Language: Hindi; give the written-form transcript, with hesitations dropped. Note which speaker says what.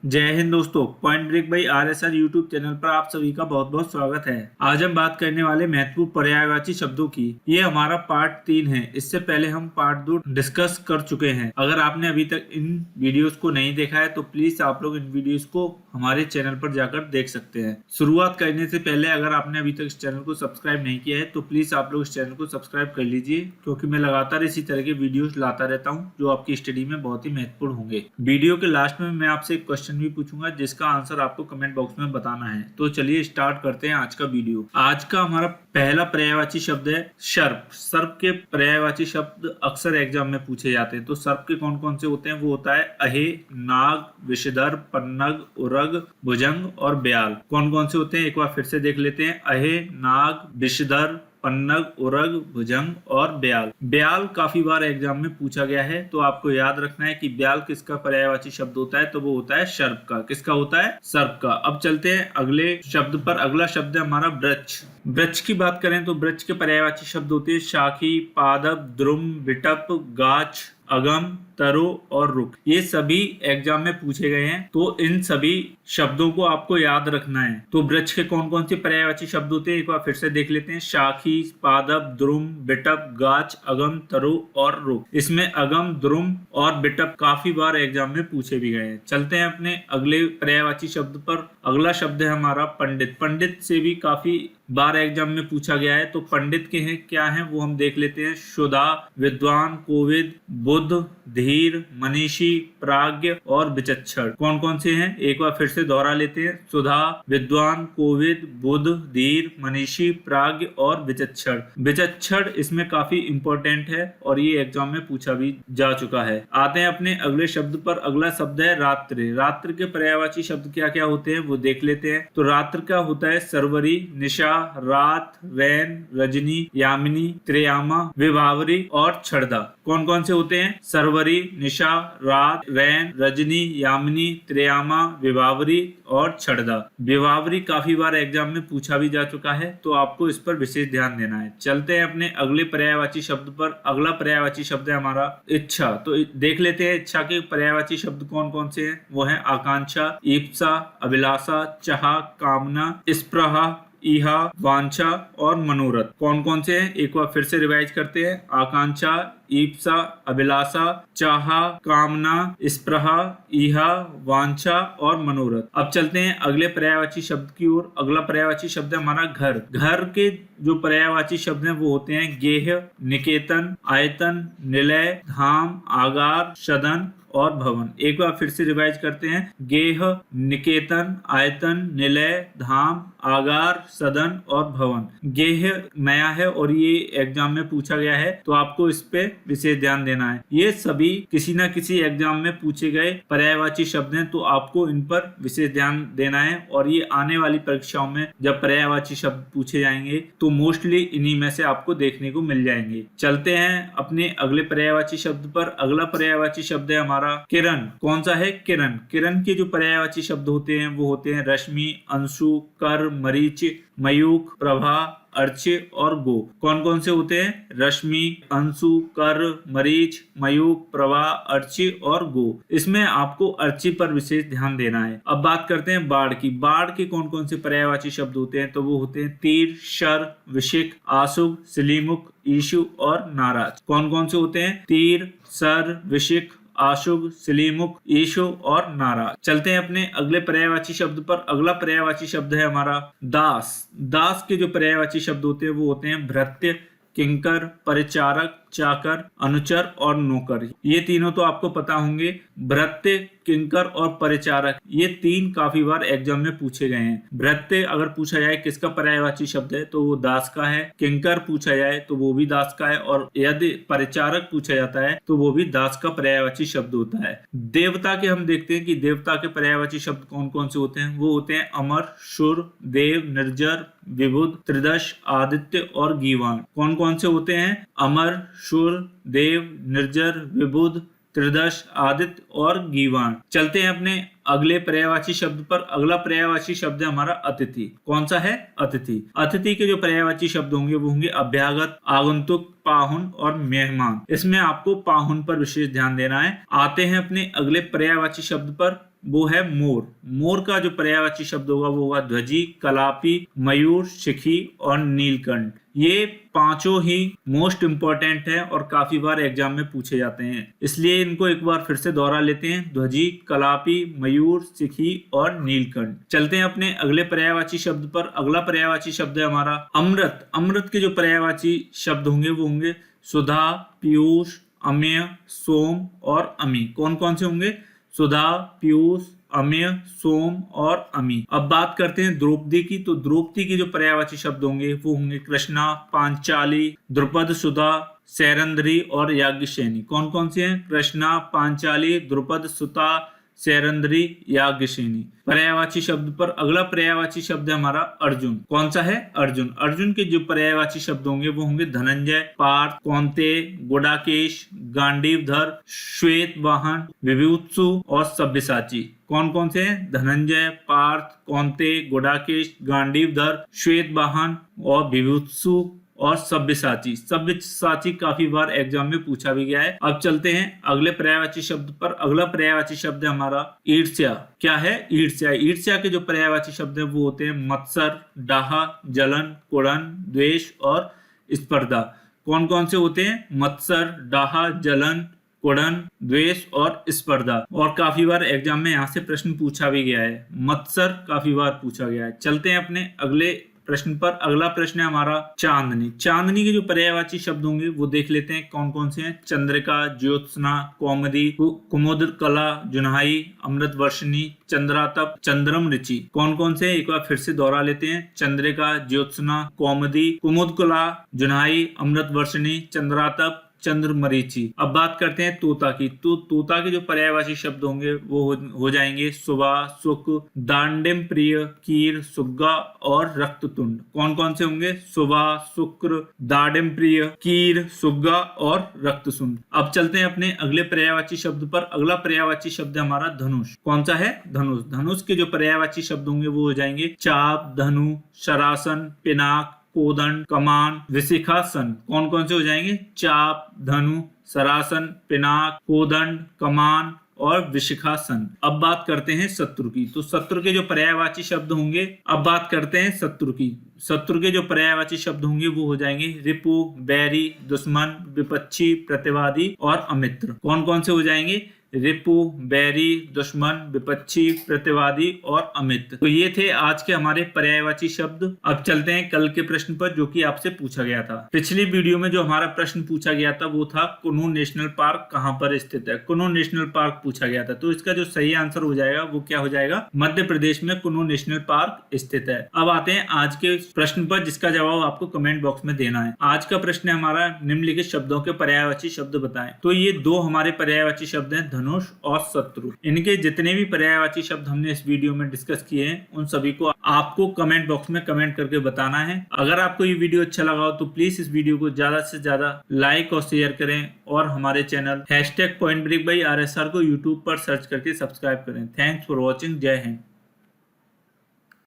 Speaker 1: जय हिंद दोस्तों। Point break by RSR YouTube channel पर आप सभी का बहुत बहुत स्वागत है। आज हम बात करने वाले महत्वपूर्ण पर्यायवाची शब्दों की। ये हमारा पार्ट 3 है। इससे पहले हम पार्ट 2 डिस्कस कर चुके हैं। अगर आपने अभी तक इन वीडियोस को नहीं देखा है तो प्लीज आप लोग इन वीडियोस को हमारे चैनल पर जाकर देख सकते हैं। शुरुआत करने से पहले अगर आपने अभी तक इस चैनल को सब्सक्राइब नहीं किया है तो प्लीज आप लोग इस चैनल को सब्सक्राइब कर लीजिए, क्योंकि मैं लगातार इसी तरह के वीडियोस लाता रहता हूँ जो आपकी स्टडी में बहुत ही महत्वपूर्ण होंगे। वीडियो के लास्ट में मैं आपसे एक क्वेश्चन भी पूछूंगा जिसका आंसर आपको कमेंट बॉक्स में बताना है। तो चलिए स्टार्ट करते हैं आज का वीडियो। आज का हमारा पहला पर्यायवाची शब्द है सर्प। सर्प के पर्यायवाची शब्द अक्सर एग्जाम में पूछे जाते हैं। तो सर्प के कौन कौन से होते हैं? वो होता है अहे, नाग, विषधर, पन्नग, उरग, भुजंग और ब्याल। कौन कौन से होते हैं एक बार फिर से देख लेते हैं। अहे, नाग, विषधर, पन्नग, उरग, भुजंग और ब्याल। ब्याल काफी बार एग्जाम में पूछा गया है, तो आपको याद रखना है कि ब्याल किसका पर्यायवाची शब्द होता है, तो वो होता है सर्प का। किसका होता है? सर्प का। अब चलते हैं अगले शब्द पर। अगला शब्द है हमारा वृक्ष। वृक्ष की बात करें तो वृक्ष के पर्यायवाची शब्द होते हैं शाखी, पादप, द्रुम, विटप, गाछ, अगम, तरो और रुख। ये सभी एग्जाम में पूछे गए हैं, तो इन सभी शब्दों को आपको याद रखना है। तो वृक्ष के कौन कौन से पर्यायवाची शब्द होते हैं एक बार फिर से देख लेते हैं। शाखी, पादप, द्रुम, विटप, गाछ, अगम, तरो और रुख। इसमें अगम, द्रुम और विटप काफी बार एग्जाम में पूछे भी गए हैं। चलते हैं अपने अगले पर्यायवाची शब्द पर। अगला शब्द है हमारा पंडित। पंडित से भी काफी बार एग्जाम में पूछा गया है, तो पंडित के हैं क्या हैं वो हम देख लेते हैं। शुदा, विद्वान, कोविद, बुद्ध, धीर, मनीषी, प्राज्ञ और विचक्षण। कौन कौन से हैं एक बार फिर से दोहरा लेते हैं। सुधा, विद्वान, कोविद, बुद्ध, धीर, मनीषी, प्राज्ञ और विचक्षण। विचक्षण इसमें काफी इंपॉर्टेंट है और ये एग्जाम में पूछा भी जा चुका है। आते हैं अपने अगले शब्द पर। अगला शब्द है रात्रि। रात्रि के पर्यायवाची शब्द क्या क्या होते हैं वो देख लेते हैं। तो रात्रि का होता है सरवरी, निशा, रात, रैन, रजनी, यामिनी, त्रेयामा, विभावरी और छड़दा। कौन कौन से होते हैं? सरवरी, निशा, रात, रैन, रजनी, यामिनी, त्रेयामा, विभावरी और छड़दा। विभावरी काफी बार एग्जाम में पूछा भी जा चुका है, तो आपको इस पर विशेष ध्यान देना है। चलते हैं अपने अगले पर्यायवाची शब्द पर। अगला पर्यायवाची शब्द है हमारा इच्छा। तो देख लेते हैं इच्छा के पर्यायवाची शब्द कौन कौन से हैं। वो है आकांक्षा, ईप्सा, अभिलाषा, चाह, कामना, स्पृहा, इहा, वांछा और मनोरथ। कौन कौन से हैं एक बार फिर से रिवाइज करते हैं। आकांक्षा, ईप्सा, अभिलाषा, चाह, कामना, स्पृहा, इहा, वांछा और मनोरथ। अब चलते हैं अगले पर्यायवाची शब्द की ओर। अगला पर्यायवाची शब्द है हमारा घर। घर के जो पर्यायवाची शब्द हैं वो होते हैं गेह, निकेतन, आयतन, निलय, धाम, आगार, सदन और भवन। एक बार फिर से रिवाइज करते हैं। गेह, निकेतन, आयतन, निलय, धाम, आगार, सदन और भवन। गेह नया है और ये एग्जाम में पूछा गया है, तो आपको इस पे विशेष ध्यान देना है। ये सभी किसी न किसी एग्जाम में पूछे गए पर्यायवाची शब्द हैं, तो आपको इन पर विशेष ध्यान देना है। और ये आने वाली परीक्षाओं में जब पर्यायवाची शब्द पूछे जाएंगे तो मोस्टली इन्हीं में से आपको देखने को मिल जाएंगे। चलते हैं अपने अगले पर्यायवाची शब्द पर। अगला पर्यायवाची शब्द है हमारा किरण। कौन सा है? किरण। किरण के जो पर्यायवाची शब्द होते हैं वो होते हैं रश्मि, अंशु, कर, मरीच, मयूख, प्रभा, अर्चे और गो। कौन कौन से होते हैं? रश्मि, अंशु, कर, मरीच, मयूख, प्रभा, अर्चे और गो। इसमें आपको अर्चे पर विशेष ध्यान देना है। अब बात करते हैं बाढ़ की। बाढ़ के कौन कौन से पर्यायवाची शब्द होते हैं, तो वो होते हैं तीर, शर, विशिक, आशुभ, सिलीमुख, ईशु और नाराज। कौन कौन से होते हैं? तीर, सर, विशिक, आशुभ, सिलीमुख, ईशु और नाराज। चलते हैं अपने अगले पर्यायवाची शब्द पर। अगला पर्यायवाची शब्द है हमारा दास। दास के जो पर्यायवाची शब्द होते हैं वो होते हैं भृत्य, किंकर, परिचारक, चाकर, अनुचर और नौकर। ये तीनों तो आपको पता होंगे। भृत्य, किंकर और परिचारक ये तीन काफी बार एग्जाम में पूछे गए हैं। भृत्य अगर पूछा जाए किसका पर्यायवाची शब्द है तो वो दास का है। किंकर पूछा जाए तो वो भी दास का है। और यदि परिचारक पूछा जाता है तो वो भी दास का पर्यायवाची शब्द होता है। देवता के हम देखते हैं कि देवता के पर्यायवाची शब्द कौन कौन से होते हैं। वो होते हैं अमर, शुर, देव, निर्जर, विबुध, त्रिदश, आदित्य और गीवान। कौन कौन से होते हैं? अमर, शुर, देव, निर्जर, विबुध, त्रिदश, आदित्य और गीवान। चलते हैं अपने अगले पर्यायवाची शब्द पर। अगला पर्यायवाची शब्द है हमारा अतिथि। कौन सा है? अतिथि। अतिथि के जो पर्यायवाची शब्द होंगे वो होंगे अभ्यागत, आगंतुक, पाहुन और मेहमान। इसमें आपको पाहुन पर विशेष ध्यान देना है। आते हैं अपने अगले पर्यायवाची शब्द पर। वो है मोर। मोर का जो पर्यायवाची शब्द होगा वो होगा ध्वजी, कलापी, मयूर, शिखी और नीलकंठ। ये पांचों ही मोस्ट इंपॉर्टेंट है और काफी बार एग्जाम में पूछे जाते हैं, इसलिए इनको एक बार फिर से दोहरा लेते हैं। ध्वजी, कलापी, मयूर, शिखी और नीलकंठ। चलते हैं अपने अगले पर्यायवाची शब्द पर। अगला पर्यायवाची शब्द है हमारा अमृत। अमृत के जो पर्यायवाची शब्द होंगे वो होंगे सुधा, पीयूष, अमेय, सोम और अमी। कौन कौन से होंगे? सुधा, पीयूष, अमेय, सोम और अमी। अब बात करते हैं द्रौपदी की। तो द्रौपदी के जो पर्यायवाची शब्द होंगे वो होंगे कृष्णा, पांचाली, द्रुपद, सुधा, सैरंध्री और याज्ञसेनी। कौन कौन से हैं? कृष्णा, पांचाली, द्रुपद, सुधा, सैरंध्री, याज्ञसेनी। पर्यायवाची शब्द पर अगला पर्यायवाची शब्द है हमारा अर्जुन। कौन सा है? अर्जुन। अर्जुन के जो पर्यायवाची शब्द होंगे वो होंगे धनंजय, पार्थ, कौन्तेय, गुडाकेश, गांडीवधर, श्वेत वाहन, विभूत्सु और सब्यसाची। कौन कौन से हैं? धनंजय, पार्थ, कौन्तेय, गुडाकेश, गांडीवधर, श्वेत वाहन और विभूत्सु और सब्यसाची। सब्यसाची काफी बार एग्जाम में पूछा भी गया है। अब चलते हैं अगले पर्यायवाची शब्द पर। अगला पर्यायवाची शब्द है हमारा ईर्ष्या। क्या है? ईर्ष्या। ईर्ष्या के जो पर्यायवाची शब्द है वो होते हैं मत्सर, डाहा, जलन, कुड़न, द्वेष और स्पर्धा। कौन कौन से होते हैं? मत्सर, डाहा, जलन, कुड़न, द्वेष और स्पर्धा। और काफी बार एग्जाम में यहाँ से प्रश्न पूछा भी गया है। मत्सर काफी बार पूछा गया है। चलते हैं अपने अगले प्रश्न पर। अगला प्रश्न है हमारा चांदनी। चांदनी के जो पर्यायवाची शब्द होंगे वो देख लेते हैं कौन कौन से हैं। चंद्रिका, ज्योत्सना, कौमुदी, कुमुद कला, जुनहाई, अमृत वर्षिणी, चंद्रातप, चंद्रम ऋचि। कौन कौन से? एक बार फिर से दोहरा लेते हैं। चंद्रिका, ज्योत्सना, कौमुदी, कुमुद कला, जुनहाई, अमृत वर्षिणी, चंद्रातप, चंद्रमरीचि। अब बात करते हैं तोता की। तो तोता के जो पर्यायवाची शब्द होंगे वो हो जाएंगे सुबह, सुख, दांडिम प्रिय, कीर, सुग्गा और रक्ततुंड। कौन कौन से होंगे? सुबह, शुक्र, दाडिम प्रिय, कीर, सुग्गा और रक्ततुंड। अब चलते हैं अपने अगले पर्यायवाची शब्द पर। अगला पर्यायवाची शब्द है हमारा धनुष। कौन सा है? धनुष। धनुष के जो पर्यायवाची शब्द होंगे वो हो जाएंगे चाप, धनु, शरासन, पिनाक, कोदंड, कमान, विशिखासन। कौन कौन से हो जाएंगे? चाप, धनु, सरासन, पिनाक, कोदंड, कमान और विशिखासन। अब बात करते हैं शत्रु की। तो शत्रु के जो पर्यायवाची शब्द होंगे, अब बात करते हैं शत्रु की। शत्रु के जो पर्यायवाची शब्द होंगे वो हो जाएंगे रिपु, बैरी, दुश्मन, विपक्षी, प्रतिवादी और अमित्र। कौन कौन से हो जाएंगे? रिपु, बैरी, दुश्मन, विपक्षी, प्रतिवादी और अमित्र। तो ये थे आज के हमारे पर्यायवाची शब्द। अब चलते हैं कल के प्रश्न पर जो कि आपसे पूछा गया था। पिछली वीडियो में जो हमारा प्रश्न पूछा गया था वो था कुनू नेशनल पार्क कहाँ पर स्थित है। कुनू नेशनल पार्क पूछा गया था। तो इसका जो सही आंसर हो जाएगा वो क्या हो जाएगा? मध्य प्रदेश में कुनू नेशनल पार्क स्थित है। अब आते हैं आज के प्रश्न पर जिसका जवाब आपको कमेंट बॉक्स में देना है। आज का प्रश्न है हमारा निम्नलिखित शब्दों के पर्यायवाची शब्द बताएं। तो ये दो हमारे पर्यायवाची शब्द हैं, धनुष और शत्रु। इनके जितने भी पर्यायवाची शब्द हमने इस वीडियो में डिस्कस किए हैं उन सभी को आपको कमेंट बॉक्स में कमेंट करके बताना है। अगर आपको ये वीडियो अच्छा लगा हो तो प्लीज इस वीडियो को ज्यादा से ज्यादा लाइक और शेयर करें और हमारे चैनल #PointBreak by RSR को यूट्यूब पर सर्च करके सब्सक्राइब करें। Thanks for watching. जय हिंद।